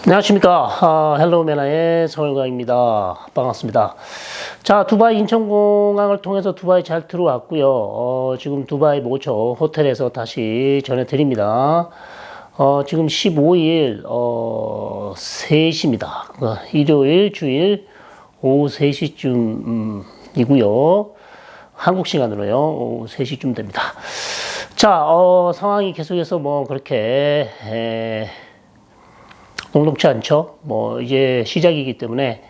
안녕하십니까. 헬로우 매나의 서울광입니다. 반갑습니다. 자, 두바이 인천공항을 통해서 두바이 잘 들어왔고요. 지금 두바이 모처 호텔에서 다시 전해드립니다. 지금 15일, 3시입니다. 일요일, 주일, 오후 3시쯤이고요. 한국 시간으로요. 오후 3시쯤 됩니다. 자, 상황이 계속해서 그렇게, 녹록치 않죠. 이제 시작이기 때문에,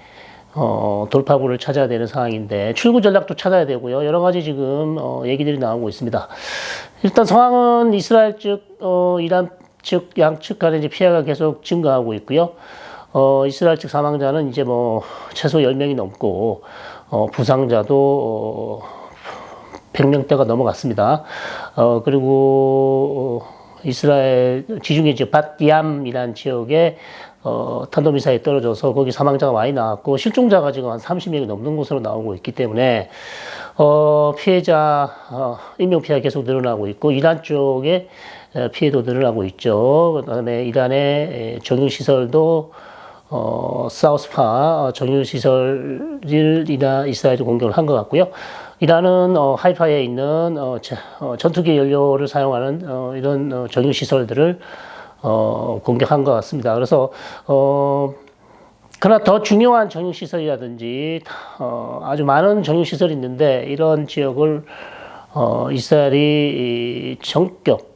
돌파구를 찾아야 되는 상황인데, 출구 전략도 찾아야 되고요. 여러 가지 지금, 얘기들이 나오고 있습니다. 일단 상황은 이스라엘 측, 이란 측, 양측 간의 이제 피해가 계속 증가하고 있고요. 이스라엘 측 사망자는 이제 최소 10명이 넘고, 부상자도, 100명대가 넘어갔습니다. 그리고, 이스라엘 지중해 지역 밧얌이라는 지역에 탄도미사일이 떨어져서 거기 사망자가 많이 나왔고 실종자가 지금 한 30명이 넘는 곳으로 나오고 있기 때문에 피해자 인명 피해가 계속 늘어나고 있고 이란 쪽에 피해도 늘어나고 있죠. 그다음에 이란의 정유 시설도 사우스파 정유 시설을 이스라엘이 공격을 한 것 같고요. 이란은 하이파에 있는 전투기 연료를 사용하는 이런 정유 시설들을 공격한 것 같습니다. 그래서 그러나 더 중요한 정유 시설이라든지 아주 많은 정유 시설이 있는데 이런 지역을 이스라엘이 전격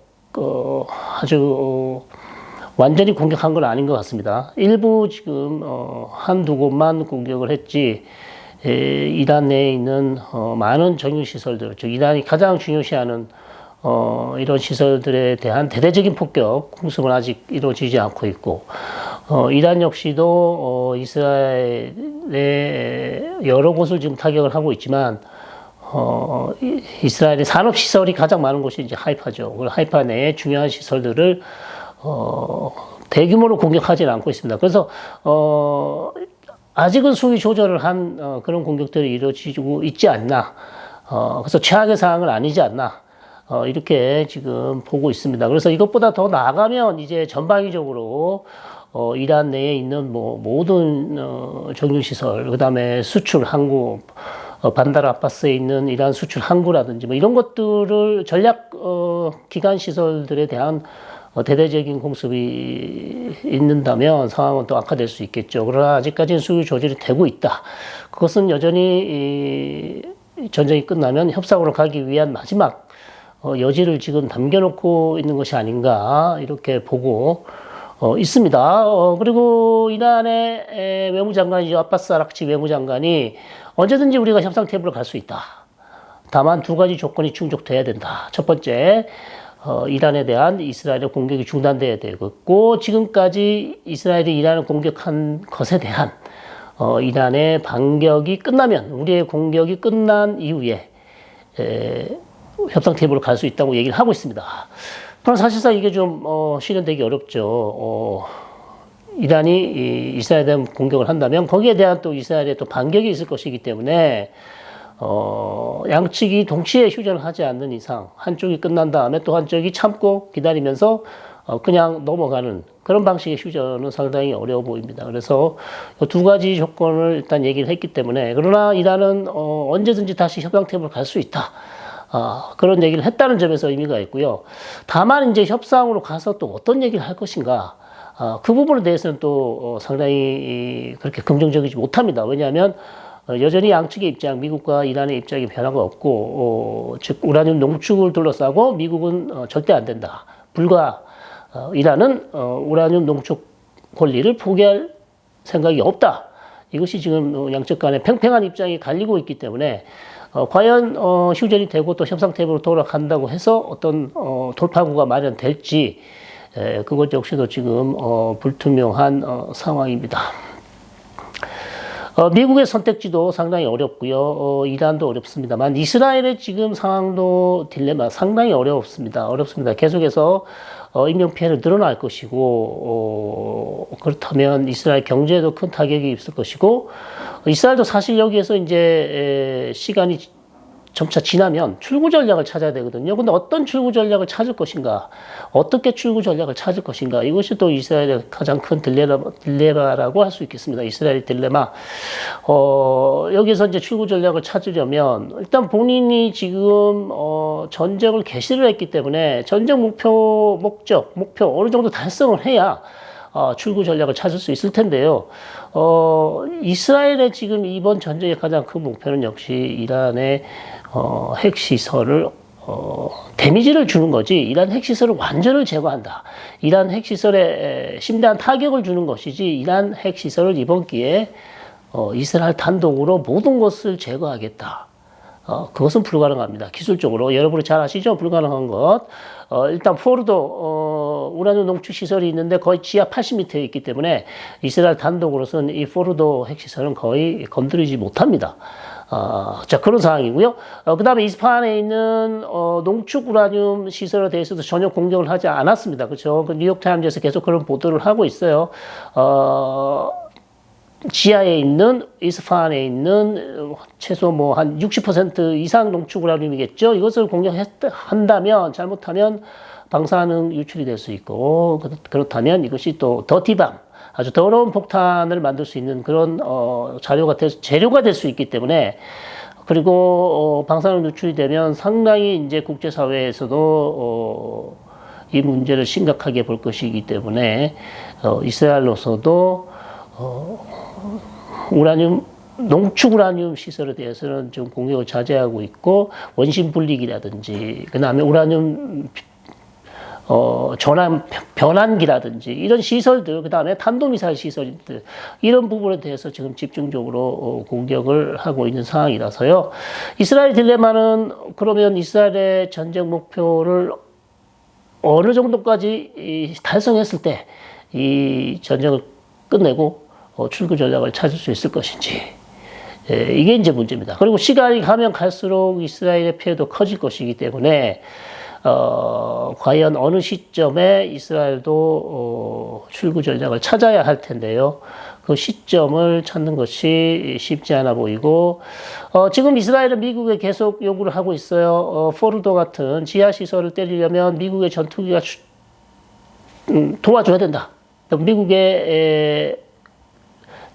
아주 완전히 공격한 건 아닌 것 같습니다. 일부 지금 한두 곳만 공격을 했지. 이란 내에 있는 많은 정유시설들, 즉 이란이 가장 중요시하는 이런 시설들에 대한 대대적인 폭격 공습은 아직 이루어지지 않고 있고 이란 역시도 이스라엘의 여러 곳을 지금 타격을 하고 있지만 이스라엘의 산업시설이 가장 많은 곳이 이제 하이파죠. 하이파 내에 중요한 시설들을 대규모로 공격하지는 않고 있습니다. 그래서 아직은 수위 조절을 한 그런 공격들이 이루어지고 있지 않나. 그래서 최악의 상황은 아니지 않나. 이렇게 지금 보고 있습니다. 그래서 이것보다 더 나아가면 이제 전방위적으로 이란 내에 있는 모든 정유시설, 그 다음에 수출 항구, 반달 아바스에 있는 이란 수출 항구라든지 이런 것들을 전략 기간 시설들에 대한 대대적인 공습이 있는다면 상황은 또 악화될 수 있겠죠. 그러나 아직까지는 수요 조절이 되고 있다. 그것은 여전히 전쟁이 끝나면 협상으로 가기 위한 마지막 여지를 지금 남겨놓고 있는 것이 아닌가 이렇게 보고 있습니다. 그리고 이란의 외무장관이죠. 아바스 아락치 외무장관이 언제든지 우리가 협상 테이블을 갈 수 있다. 다만 두 가지 조건이 충족돼야 된다. 첫 번째, 이란에 대한 이스라엘의 공격이 중단돼야 되겠고 지금까지 이스라엘이 이란을 공격한 것에 대한 이란의 반격이 끝나면 우리의 공격이 끝난 이후에 협상 테이블로 갈 수 있다고 얘기를 하고 있습니다. 그러나 사실상 이게 좀 실현되기 어렵죠. 이란이 이스라엘에 대한 공격을 한다면 거기에 대한 또 이스라엘의 또 반격이 있을 것이기 때문에 양측이 동시에 휴전을 하지 않는 이상 한쪽이 끝난 다음에 또 한쪽이 참고 기다리면서 그냥 넘어가는 그런 방식의 휴전은 상당히 어려워 보입니다. 그래서 두 가지 조건을 일단 얘기를 했기 때문에 그러나 이란은 언제든지 다시 협상 테이블 갈 수 있다. 그런 얘기를 했다는 점에서 의미가 있고요. 다만 이제 협상으로 가서 또 어떤 얘기를 할 것인가 그 부분에 대해서는 또 상당히 그렇게 긍정적이지 못합니다. 왜냐하면 여전히 양측의 입장, 미국과 이란의 입장이 변화가 없고, 즉, 우라늄 농축을 둘러싸고 미국은 절대 안 된다. 이란은 우라늄 농축 권리를 포기할 생각이 없다. 이것이 지금 양측 간의 팽팽한 입장이 갈리고 있기 때문에, 과연 휴전이 되고 또 협상 테이블로 돌아간다고 해서 어떤 돌파구가 마련될지, 그것 역시도 지금 불투명한 상황입니다. 미국의 선택지도 상당히 어렵고요. 이란도 어렵습니다만 이스라엘의 지금 상황도 딜레마 상당히 어렵습니다. 계속해서 인명 피해는 늘어날 것이고 그렇다면 이스라엘 경제에도 큰 타격이 있을 것이고 이스라엘도 사실 여기에서 이제 시간이 점차 지나면 출구 전략을 찾아야 되거든요. 근데 어떤 출구 전략을 찾을 것인가? 어떻게 출구 전략을 찾을 것인가? 이것이 또 이스라엘의 가장 큰 딜레마라고 할 수 있겠습니다. 이스라엘의 딜레마. 여기서 이제 출구 전략을 찾으려면 일단 본인이 지금 전쟁을 개시를 했기 때문에 전쟁 목표 어느 정도 달성을 해야 출구 전략을 찾을 수 있을 텐데요. 이스라엘의 지금 이번 전쟁의 가장 큰 목표는 역시 이란의 핵시설을 데미지를 주는 거지, 이란 핵시설을 완전히 제거한다, 이란 핵시설에 심대한 타격을 주는 것이지, 이란 핵시설을 이번 기회에 이스라엘 단독으로 모든 것을 제거하겠다, 그것은 불가능합니다. 기술적으로 여러분이 잘 아시죠? 불가능한 것. 일단 포르도 우라늄 농축 시설이 있는데 거의 지하 80m에 있기 때문에 이스라엘 단독으로서는 이 포르도 핵시설은 거의 건드리지 못합니다. 자, 그런 상황이고요. 그 다음에 이스파한에 있는 농축 우라늄 시설에 대해서도 전혀 공격을 하지 않았습니다. 그렇죠? 그 뉴욕타임즈에서 계속 그런 보도를 하고 있어요. 지하에 있는, 이스파한에 있는 최소 뭐 한 60% 이상 농축 우라늄이겠죠. 이것을 공격한다면, 잘못하면 방사능 유출이 될 수 있고, 그렇다면 이것이 또 더티밤, 아주 더러운 폭탄을 만들 수 있는 그런 재료가 될 수 있기 때문에, 그리고 방사능 유출이 되면 상당히 이제 국제사회에서도 이 문제를 심각하게 볼 것이기 때문에 이스라엘로서도 농축 우라늄 시설에 대해서는 좀 공격을 자제하고 있고, 원심 분리기라든지, 그 다음에 우라늄 전환 변환기라든지 이런 시설들, 그 다음에 탄도미사일 시설들, 이런 부분에 대해서 지금 집중적으로 공격을 하고 있는 상황이라서요. 이스라엘 딜레마는 그러면 이스라엘의 전쟁 목표를 어느 정도까지 달성했을 때 이 전쟁을 끝내고 출구 전략을 찾을 수 있을 것인지, 이게 이제 문제입니다. 그리고 시간이 가면 갈수록 이스라엘의 피해도 커질 것이기 때문에 과연 어느 시점에 이스라엘도 출구 전략을 찾아야 할 텐데요. 그 시점을 찾는 것이 쉽지 않아 보이고, 지금 이스라엘은 미국에 계속 요구를 하고 있어요. 포르도 같은 지하 시설을 때리려면 미국의 전투기가 도와줘야 된다. 미국의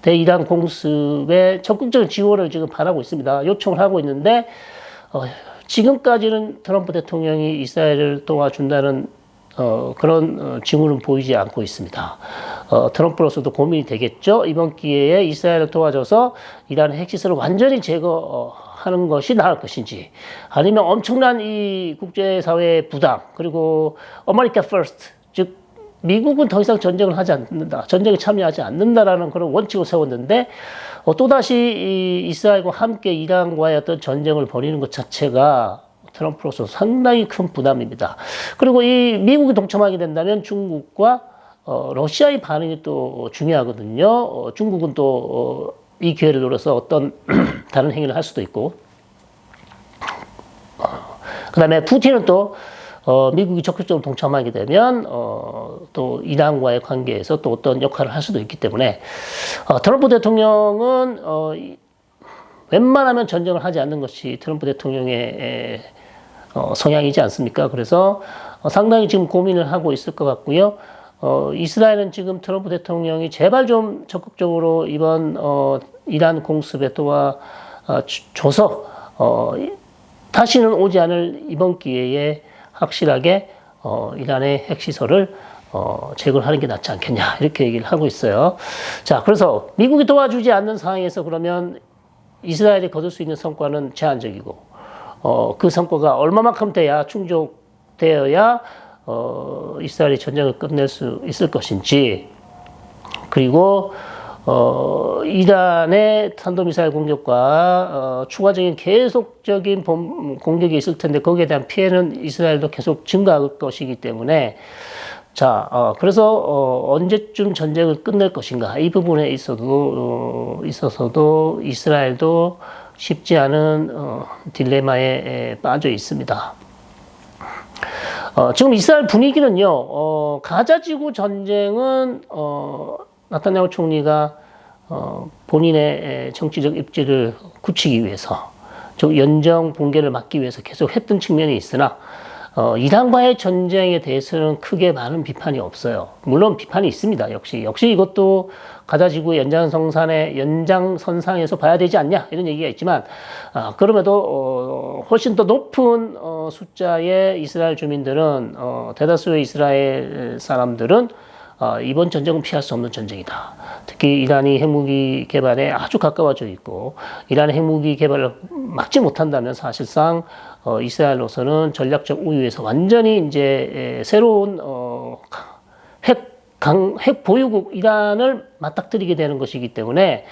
대이란 공습에 적극적인 지원을 지금 바라고 있습니다. 요청을 하고 있는데, 지금까지는 트럼프 대통령이 이스라엘을 도와준다는 그런 징후는 보이지 않고 있습니다. 트럼프로서도 고민이 되겠죠. 이번 기회에 이스라엘을 도와줘서 이란의 핵시설을 완전히 제거하는 것이 나을 것인지, 아니면 엄청난 이 국제사회의 부담, 그리고 America First, 즉 미국은 더 이상 전쟁을 하지 않는다, 전쟁에 참여하지 않는다라는 그런 원칙을 세웠는데, 또다시 이스라엘과 함께 이란과의 어떤 전쟁을 벌이는 것 자체가 트럼프로서 상당히 큰 부담입니다. 그리고 이 미국이 동참하게 된다면 중국과 러시아의 반응이 또 중요하거든요. 중국은 또 이 기회를 노려서 어떤 다른 행위를 할 수도 있고, 그 다음에 푸틴은 또 미국이 적극적으로 동참하게 되면 또 이란과의 관계에서 또 어떤 역할을 할 수도 있기 때문에 트럼프 대통령은 웬만하면 전쟁을 하지 않는 것이 트럼프 대통령의 성향이지 않습니까? 그래서 상당히 지금 고민을 하고 있을 것 같고요. 이스라엘은 지금 트럼프 대통령이 제발 좀 적극적으로 이번 이란 공습에 도와줘서 다시는 오지 않을 이번 기회에 확실하게 이란의 핵시설을 제거를 하는 게 낫지 않겠냐, 이렇게 얘기를 하고 있어요. 자, 그래서 미국이 도와주지 않는 상황에서 그러면 이스라엘이 거둘 수 있는 성과는 제한적이고, 그 성과가 얼마만큼 돼야 충족되어야 이스라엘이 전쟁을 끝낼 수 있을 것인지, 그리고 이란의 탄도미사일 공격과 추가적인 계속적인 공격이 있을 텐데 거기에 대한 피해는 이스라엘도 계속 증가할 것이기 때문에, 자, 그래서 언제쯤 전쟁을 끝낼 것인가, 이 부분에 있어서도 이스라엘도 쉽지 않은 딜레마에 빠져 있습니다. 지금 이스라엘 분위기는요, 가자 지구 전쟁은 나타냐후 총리가 본인의 정치적 입지를 굳히기 위해서 즉 연정 붕괴를 막기 위해서 계속 했던 측면이 있으나 이란과의 전쟁에 대해서는 크게 많은 비판이 없어요. 물론 비판이 있습니다. 역시 이것도 가자지구 연장선상에서 봐야 되지 않냐 이런 얘기가 있지만 그럼에도 훨씬 더 높은 숫자의 이스라엘 주민들은 대다수의 이스라엘 사람들은 이번 전쟁은 피할 수 없는 전쟁이다. 특히 이란이 핵무기 개발에 아주 가까워져 있고 이란의 핵무기 개발을 막지 못한다면 사실상 이스라엘로서는 전략적 우위에서 완전히 이제 새로운 핵 보유국 이란을 맞닥뜨리게 되는 것이기 때문에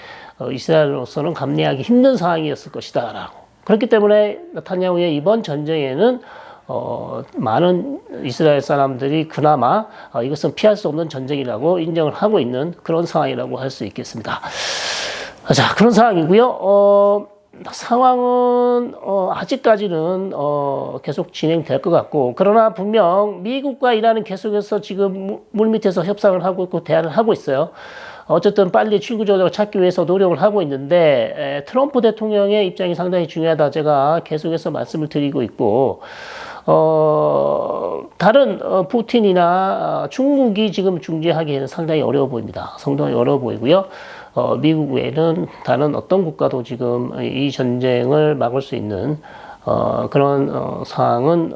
이스라엘로서는 감내하기 힘든 상황이었을 것이다라고. 그렇기 때문에 네타냐후의 이번 전쟁에는 많은 이스라엘 사람들이 그나마 이것은 피할 수 없는 전쟁이라고 인정을 하고 있는 그런 상황이라고 할 수 있겠습니다. 자, 그런 상황이고요. 상황은 아직까지는 계속 진행될 것 같고, 그러나 분명 미국과 이란은 계속해서 지금 물밑에서 협상을 하고 있고 대화를 하고 있어요. 어쨌든 빨리 출구 조정을 찾기 위해서 노력을 하고 있는데 트럼프 대통령의 입장이 상당히 중요하다 제가 계속해서 말씀을 드리고 있고, 다른 푸틴이나 중국이 지금 중재하기에는 상당히 어려워 보입니다. 상당히 어려워 보이고요. 미국 외에는 다른 어떤 국가도 지금 이 전쟁을 막을 수 있는 그런 상황은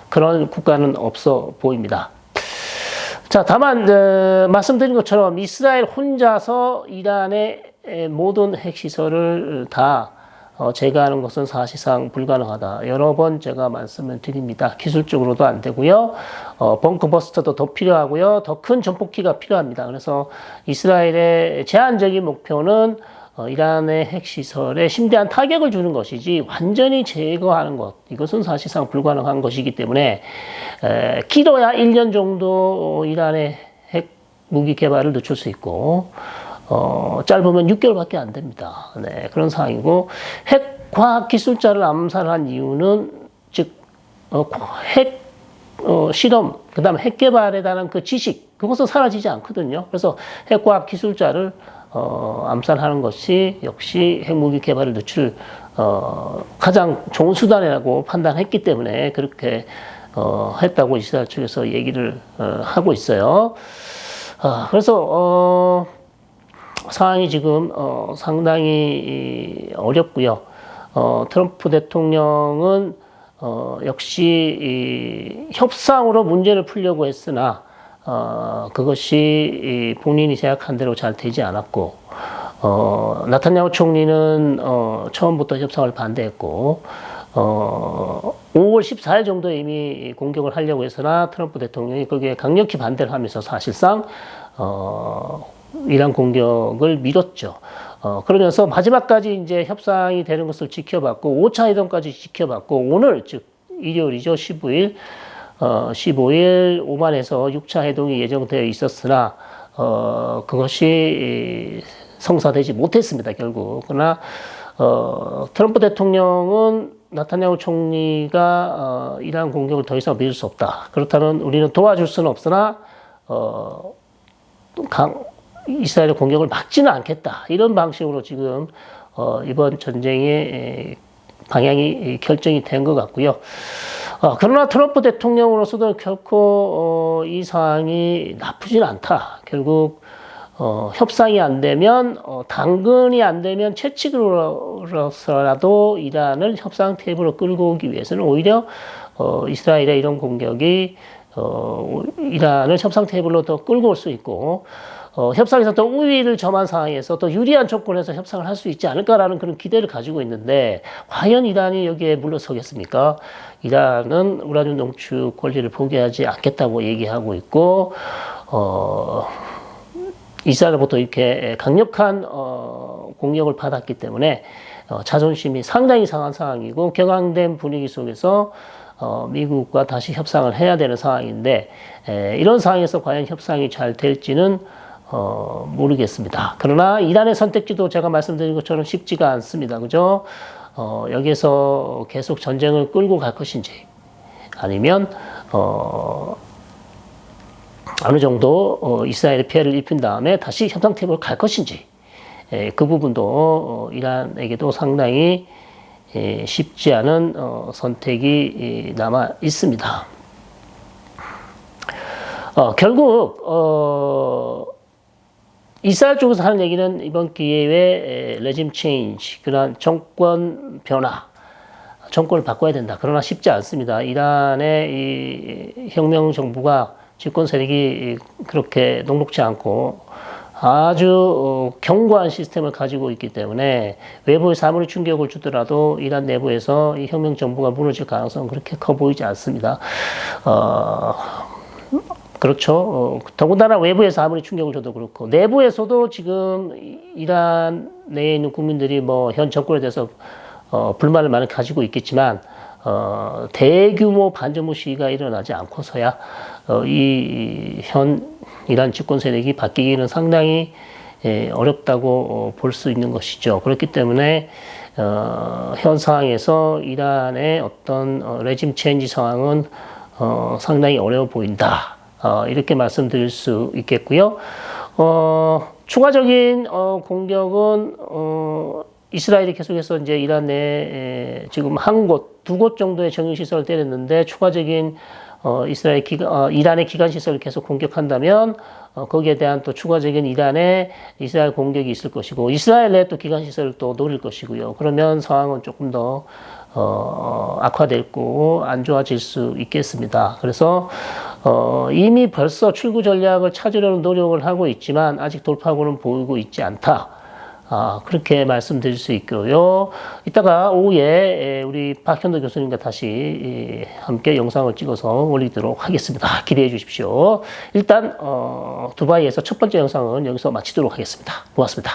그런 국가는 없어 보입니다. 자, 다만 말씀드린 것처럼 이스라엘 혼자서 이란의 모든 핵시설을 다 제거하는 것은 사실상 불가능하다. 여러 번 제가 말씀을 드립니다. 기술적으로도 안 되고요. 벙커버스터도 더 필요하고요. 더 큰 전폭기가 필요합니다. 그래서 이스라엘의 제한적인 목표는 이란의 핵시설에 심대한 타격을 주는 것이지 완전히 제거하는 것, 이것은 사실상 불가능한 것이기 때문에 길어야 1년 정도 이란의 핵무기 개발을 늦출 수 있고 짧으면 6개월밖에 안 됩니다. 네, 그런 상황이고, 핵과학 기술자를 암살한 이유는 즉 핵 실험, 그 다음에 핵 개발에 대한 그 지식, 그것은 사라지지 않거든요. 그래서 핵과학 기술자를 암살하는 것이 역시 핵무기 개발을 늦출 가장 좋은 수단이라고 판단했기 때문에 그렇게 했다고 이스라엘 측에서 얘기를 하고 있어요. 그래서 상황이 지금 상당히 어렵고요. 트럼프 대통령은 역시 협상으로 문제를 풀려고 했으나 그것이 본인이 생각한 대로 잘 되지 않았고, 네타냐후 총리는 처음부터 협상을 반대했고, 5월 14일 정도에 이미 공격을 하려고 했으나 트럼프 대통령이 거기에 강력히 반대를 하면서 사실상 이란 공격을 미뤘죠. 그러면서 마지막까지 이제 협상이 되는 것을 지켜봤고, 5차 회담까지 지켜봤고, 오늘, 즉, 일요일이죠. 15일 오만에서 6차 회동이 예정되어 있었으나, 그것이 성사되지 못했습니다, 결국. 그러나, 트럼프 대통령은 네타냐후 총리가 이란 공격을 더 이상 믿을 수 없다. 그렇다면 우리는 도와줄 수는 없으나, 이스라엘의 공격을 막지는 않겠다. 이런 방식으로 지금 이번 전쟁의 방향이 결정이 된 것 같고요. 그러나 트럼프 대통령으로서도 결코 이 상황이 나쁘진 않다. 결국 협상이 안 되면 당근이 안 되면 채찍으로서라도 이란을 협상 테이블로 끌고 오기 위해서는 오히려 이스라엘의 이런 공격이 이란을 협상 테이블로 더 끌고 올 수 있고, 협상에서 더 우위를 점한 상황에서 더 유리한 조건에서 협상을 할 수 있지 않을까라는 그런 기대를 가지고 있는데, 과연 이란이 여기에 물러서겠습니까? 이란은 우라늄 농축 권리를 포기하지 않겠다고 얘기하고 있고, 이스라엘로부터 이렇게 강력한 공격을 받았기 때문에 자존심이 상당히 상한 상황이고, 격앙된 분위기 속에서 미국과 다시 협상을 해야 되는 상황인데, 이런 상황에서 과연 협상이 잘 될지는 모르겠습니다. 그러나 이란의 선택지도 제가 말씀드린 것처럼 쉽지가 않습니다. 그죠? 여기에서 계속 전쟁을 끌고 갈 것인지, 아니면 어느 정도 이스라엘의 피해를 입힌 다음에 다시 협상 테이블로 갈 것인지, 그 부분도 이란에게도 상당히 쉽지 않은 선택이 남아 있습니다. 결국 이스라엘 쪽에서 하는 얘기는 이번 기회에 레짐 체인지, 그러한 정권 변화, 정권을 바꿔야 된다. 그러나 쉽지 않습니다. 이란의 이 혁명 정부가 집권 세력이 그렇게 녹록지 않고 아주 견고한 시스템을 가지고 있기 때문에 외부에서 아무리 충격을 주더라도 이란 내부에서 이 혁명 정부가 무너질 가능성은 그렇게 커 보이지 않습니다. 그렇죠. 더군다나 외부에서 아무리 충격을 줘도 그렇고, 내부에서도 지금 이란 내에 있는 국민들이 뭐 현 정권에 대해서 불만을 많이 가지고 있겠지만, 대규모 반정부 시위가 일어나지 않고서야, 현 이란 집권 세력이 바뀌기는 상당히 어렵다고 볼 수 있는 것이죠. 그렇기 때문에, 현 상황에서 이란의 어떤 레짐 체인지 상황은 상당히 어려워 보인다. 이렇게 말씀드릴 수 있겠고요. 추가적인 공격은 이스라엘이 계속해서 이제 이란 내에 지금 한 곳, 두 곳 정도의 정유시설을 때렸는데 추가적인 이란의 기관 시설을 계속 공격한다면 거기에 대한 또 추가적인 이스라엘 공격이 있을 것이고, 이스라엘 내 또 기관 시설을 또 노릴 것이고요. 그러면 상황은 조금 더 악화되고 안 좋아질 수 있겠습니다. 그래서 이미 벌써 출구 전략을 찾으려는 노력을 하고 있지만 아직 돌파구는 보이고 있지 않다. 그렇게 말씀드릴 수 있고요. 이따가 오후에 우리 박현도 교수님과 다시 함께 영상을 찍어서 올리도록 하겠습니다. 기대해 주십시오. 일단 두바이에서 첫 번째 영상은 여기서 마치도록 하겠습니다. 고맙습니다.